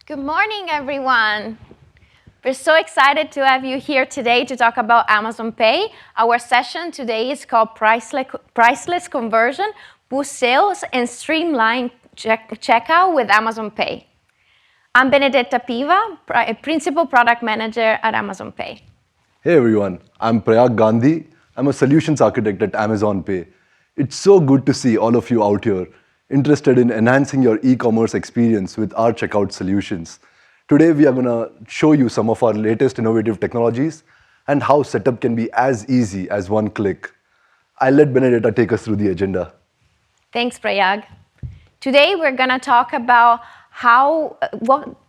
Good morning, everyone. We're so excited to have you here today to talk about Amazon Pay. Our session today is called Priceless Conversion, Boost Sales, and Streamline Checkout with Amazon Pay. I'm Benedetta Piva, Principal Product Manager at Amazon Pay. Hey everyone, I'm Prayag Gandhi. I'm a Solutions Architect at Amazon Pay. It's so good to see all of you out here interested in enhancing your e-commerce experience with our checkout solutions. Today we are going to show you some of our latest innovative technologies and how setup can be as easy as one click. I'll let Benedetta take us through the agenda. Thanks, Prayag. Today we're going to talk about what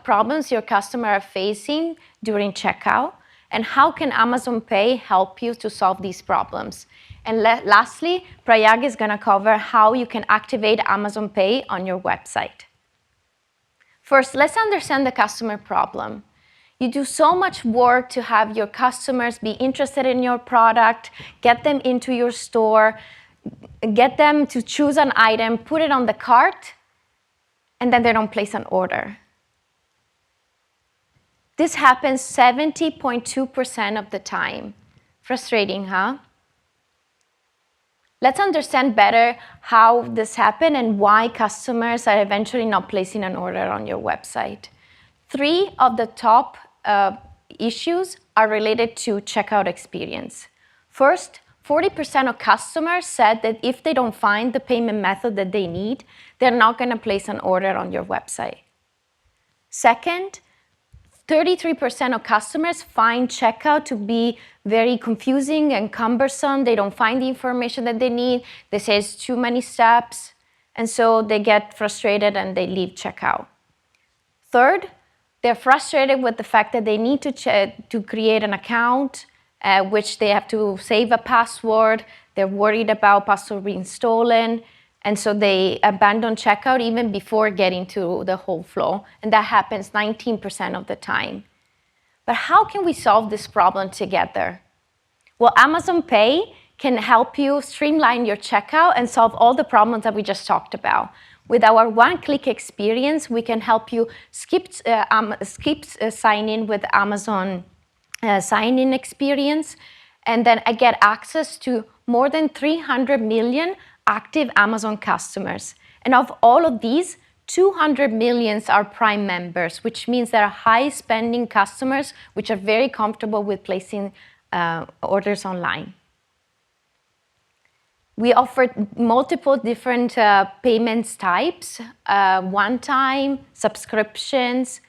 problems your customer are facing during checkout, and how can Amazon Pay help you to solve these problems. And lastly, Prayag is going to cover how you can activate Amazon Pay on your website. First, let's understand the customer problem. You do so much work to have your customers be interested in your product, get them into your store, get them to choose an item, put it on the cart, and then they don't place an order. This happens 70.2% of the time. Frustrating, huh? Let's understand better how this happened and why customers are eventually not placing an order on your website. 3 of the top issues are related to checkout experience. First, 40% of customers said that if they don't find the payment method that they need, they're not going to place an order on your website. Second, 33% of customers find checkout to be very confusing and cumbersome. They don't find the information that they need. They say it's too many steps, and so they get frustrated and they leave checkout. Third, they're frustrated with the fact that they need to create an account, which they have to save a password. They're worried about password being stolen, and so they abandon checkout even before getting to the whole flow, and that happens 19% of the time. But how can we solve this problem together? Well, Amazon Pay can help you streamline your checkout and solve all the problems that we just talked about. With our one-click experience, we can help you skip sign-in with Amazon sign-in experience, and then get access to more than 300 million active Amazon customers. And of all of these, 200 million are Prime members, which means they're high-spending customers which are very comfortable with placing orders online. We offer multiple different payments types, one-time, subscriptions,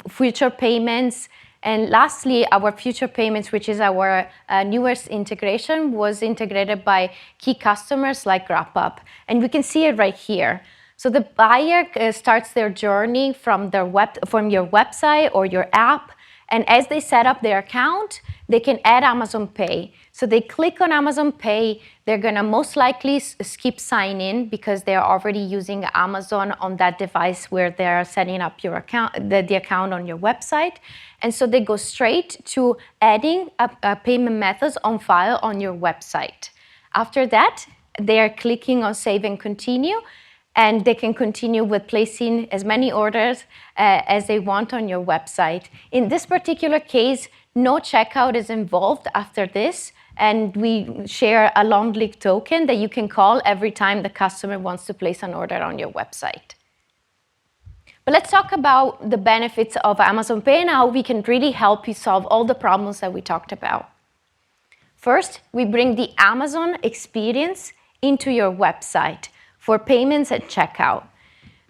future payments, and lastly, our future payments, which is our newest integration, was integrated by key customers like Grubhub. And we can see it right here. So the buyer starts their journey from your website or your app, and as they set up their account, they can add Amazon Pay. So they click on Amazon Pay, they're gonna most likely skip sign in because they're already using Amazon on that device where they're setting up your account, the account on your website. And so they go straight to adding a payment methods on file on your website. After that, they are clicking on Save and Continue, and they can continue with placing as many orders as they want on your website. In this particular case, no checkout is involved after this, and we share a long-lived token that you can call every time the customer wants to place an order on your website. But let's talk about the benefits of Amazon Pay and how we can really help you solve all the problems that we talked about. First, we bring the Amazon experience into your website for payments and checkout.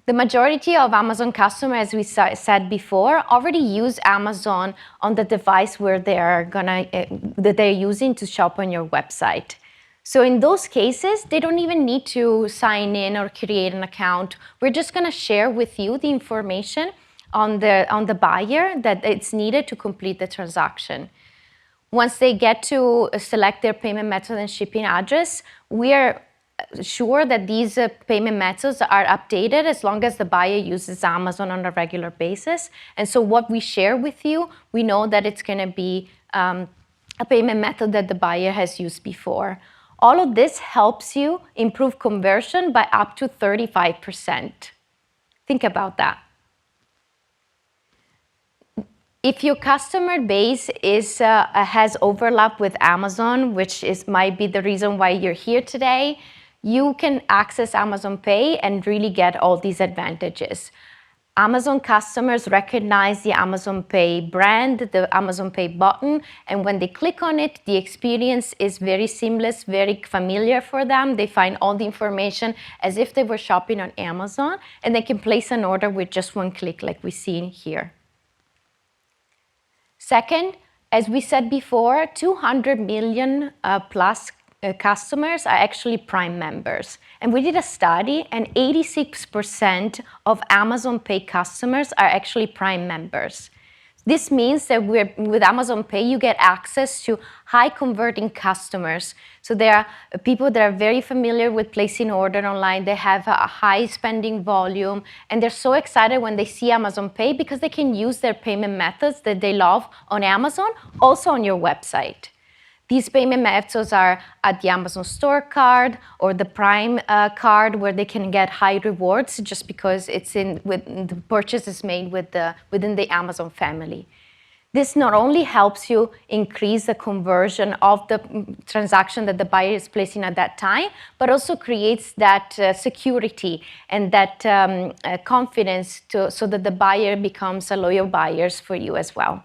The majority of Amazon customers, as we said before, already use Amazon on the device where that they're using to shop on your website. So in those cases, they don't even need to sign in or create an account. We're just going to share with you the information on the buyer that it's needed to complete the transaction. Once they get to select their payment method and shipping address, we are sure that these payment methods are updated as long as the buyer uses Amazon on a regular basis. And so what we share with you, we know that it's going to be a payment method that the buyer has used before. All of this helps you improve conversion by up to 35%. Think about that. If your customer base has overlap with Amazon, which might be the reason why you're here today, you can access Amazon Pay and really get all these advantages. Amazon customers recognize the Amazon Pay brand, the Amazon Pay button, and when they click on it, the experience is very seamless, very familiar for them. They find all the information as if they were shopping on Amazon, and they can place an order with just one click like we see here. Second, as we said before, 200 million plus customers are actually Prime members. And we did a study, and 86% of Amazon Pay customers are actually Prime members. This means that with Amazon Pay, you get access to high converting customers. So there are people that are very familiar with placing an order online. They have a high spending volume, and they're so excited when they see Amazon Pay because they can use their payment methods that they love on Amazon, also on your website. These payment methods are at the Amazon Store card or the Prime card, where they can get high rewards just because the purchase is made within the Amazon family. This not only helps you increase the conversion of the transaction that the buyer is placing at that time, but also creates that security and that confidence so that the buyer becomes a loyal buyer for you as well.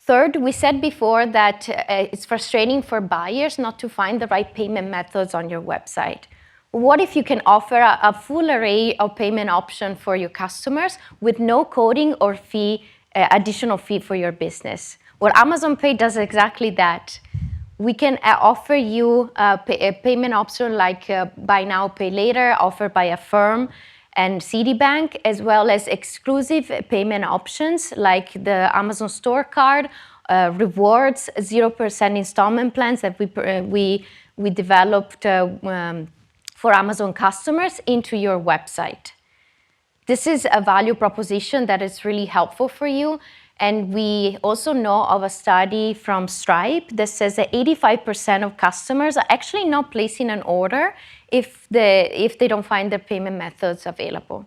Third, we said before that it's frustrating for buyers not to find the right payment methods on your website. What if you can offer a full array of payment options for your customers with no coding or additional fee for your business? Well, Amazon Pay does exactly that. We can offer you a payment option like Buy Now, Pay Later, offered by Affirm and Citibank, as well as exclusive payment options like the Amazon Store card, rewards, 0% installment plans that we developed for Amazon customers into your website. This is a value proposition that is really helpful for you. And we also know of a study from Stripe that says that 85% of customers are actually not placing an order if they don't find their payment methods available.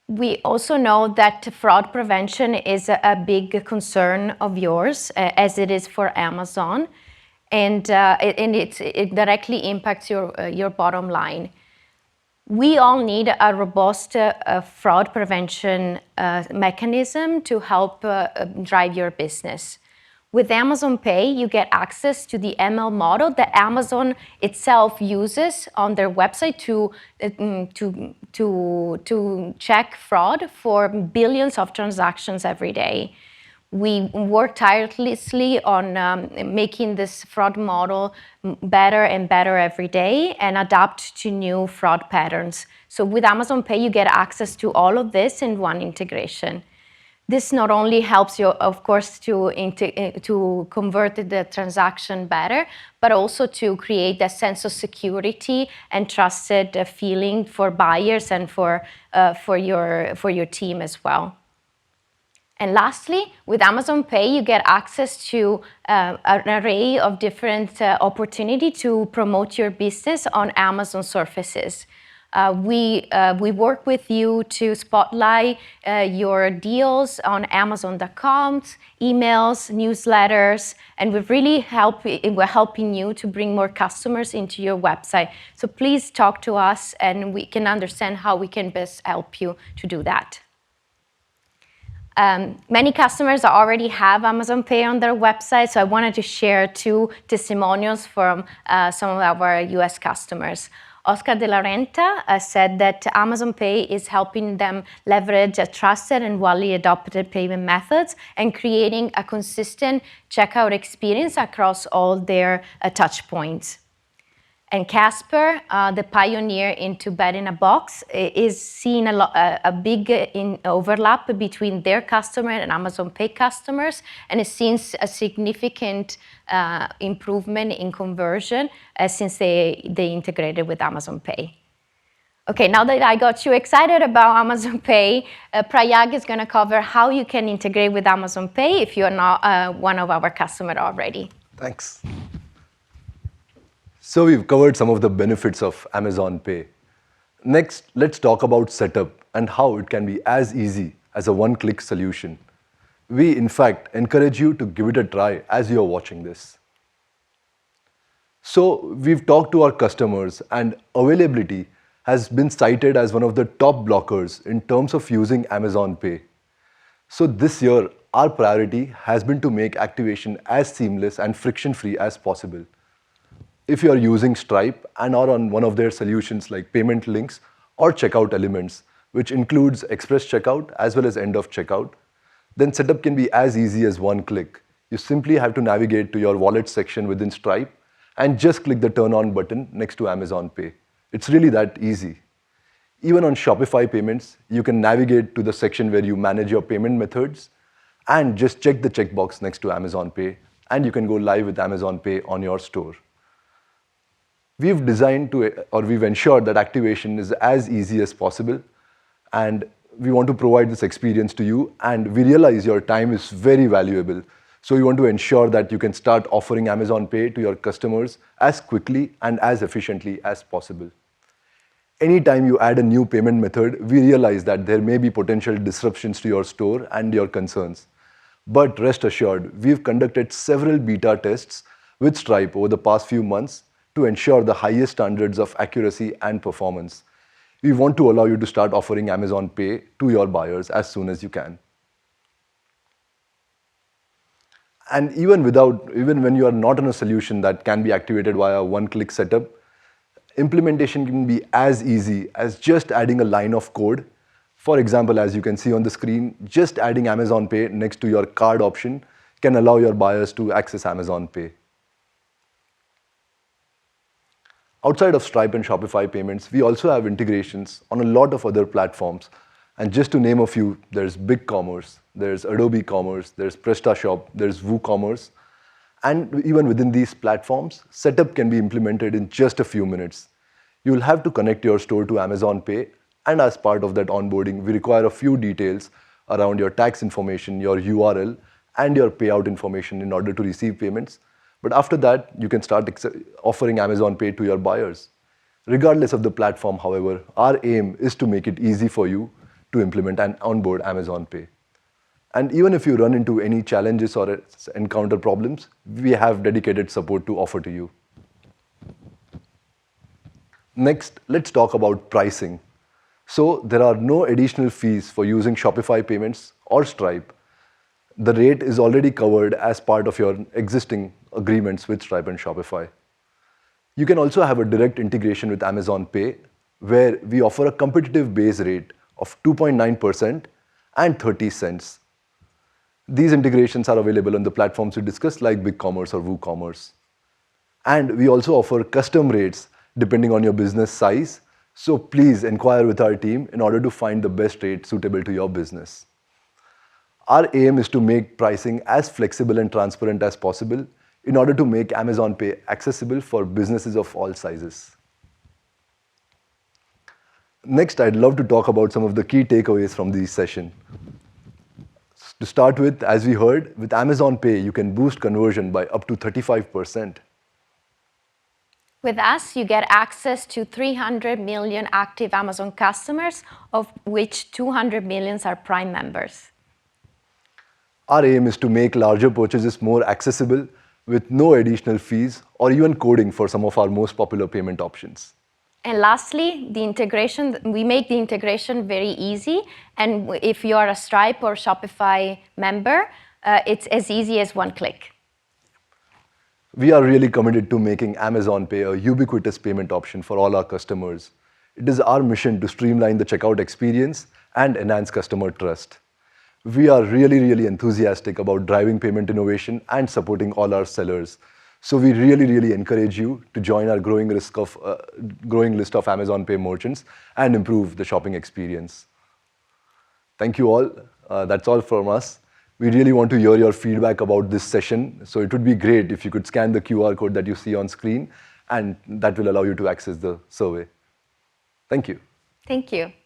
We also know that fraud prevention is a big concern of yours, as it is for Amazon, and it directly impacts your bottom line. We all need a robust fraud prevention mechanism to help drive your business. With Amazon Pay, you get access to the ML model that Amazon itself uses on their website to check fraud for billions of transactions every day. We work tirelessly on making this fraud model better and better every day and adapt to new fraud patterns. So with Amazon Pay, you get access to all of this in one integration. This not only helps you, of course, to convert the transaction better, but also to create a sense of security and trusted feeling for buyers and for your team as well. And lastly, with Amazon Pay, you get access to an array of different opportunities to promote your business on Amazon surfaces. We work with you to spotlight your deals on Amazon.com, emails, newsletters, and we're helping you to bring more customers into your website. So please talk to us, and we can understand how we can best help you to do that. Many customers already have Amazon Pay on their website, so I wanted to share 2 testimonials from some of our US customers. Oscar de la Renta said that Amazon Pay is helping them leverage a trusted and widely adopted payment methods and creating a consistent checkout experience across all their touch points. And Casper, the pioneer into Bed-in-a-Box, is seeing a big overlap between their customer and Amazon Pay customers, and is seeing a significant improvement in conversion since they integrated with Amazon Pay. Okay, now that I got you excited about Amazon Pay, Prayag is going to cover how you can integrate with Amazon Pay if you're not one of our customers already. Thanks. So we've covered some of the benefits of Amazon Pay. Next, let's talk about setup and how it can be as easy as a one-click solution. We, in fact, encourage you to give it a try as you're watching this. So we've talked to our customers, and availability has been cited as one of the top blockers in terms of using Amazon Pay. So this year, our priority has been to make activation as seamless and friction-free as possible. If you are using Stripe and are on one of their solutions like payment links or checkout elements, which includes express checkout as well as end of checkout, then setup can be as easy as one click. You simply have to navigate to your wallet section within Stripe and just click the turn on button next to Amazon Pay. It's really that easy. Even on Shopify payments, you can navigate to the section where you manage your payment methods and just check the checkbox next to Amazon Pay, and you can go live with Amazon Pay on your store. We've ensured that activation is as easy as possible, and we want to provide this experience to you, and we realize your time is very valuable. So we want to ensure that you can start offering Amazon Pay to your customers as quickly and as efficiently as possible. Anytime you add a new payment method, we realize that there may be potential disruptions to your store and your concerns. But rest assured, we've conducted several beta tests with Stripe over the past few months to ensure the highest standards of accuracy and performance. We want to allow you to start offering Amazon Pay to your buyers as soon as you can. And even when you are not on a solution that can be activated via one-click setup, implementation can be as easy as just adding a line of code. For example, as you can see on the screen, just adding Amazon Pay next to your card option can allow your buyers to access Amazon Pay. Outside of Stripe and Shopify payments, we also have integrations on a lot of other platforms. And just to name a few, there's BigCommerce, there's Adobe Commerce, there's PrestaShop, there's WooCommerce. And even within these platforms, setup can be implemented in just a few minutes. You'll have to connect your store to Amazon Pay, and as part of that onboarding, we require a few details around your tax information, your URL, and your payout information in order to receive payments. But after that, you can start offering Amazon Pay to your buyers. Regardless of the platform, however, our aim is to make it easy for you to implement and onboard Amazon Pay. And even if you run into any challenges or encounter problems, we have dedicated support to offer to you. Next, let's talk about pricing. So there are no additional fees for using Shopify payments or Stripe. The rate is already covered as part of your existing agreements with Stripe and Shopify. You can also have a direct integration with Amazon Pay, where we offer a competitive base rate of 2.9% and 30 cents. These integrations are available on the platforms we discussed, like BigCommerce or WooCommerce. And we also offer custom rates depending on your business size. So please inquire with our team in order to find the best rate suitable to your business. Our aim is to make pricing as flexible and transparent as possible in order to make Amazon Pay accessible for businesses of all sizes. Next, I'd love to talk about some of the key takeaways from this session. To start with, as we heard, with Amazon Pay, you can boost conversion by up to 35%. With us, you get access to 300 million active Amazon customers, of which 200 million are Prime members. Our aim is to make larger purchases more accessible with no additional fees or even coding for some of our most popular payment options. And lastly, we make the integration very easy. And if you are a Stripe or Shopify member, it's as easy as one click. We are really committed to making Amazon Pay a ubiquitous payment option for all our customers. It is our mission to streamline the checkout experience and enhance customer trust. We are really enthusiastic about driving payment innovation and supporting all our sellers. So we really encourage you to join our growing list of Amazon Pay merchants and improve the shopping experience. Thank you all. That's all from us. We really want to hear your feedback about this session. So it would be great if you could scan the QR code that you see on screen, and that will allow you to access the survey. Thank you. Thank you.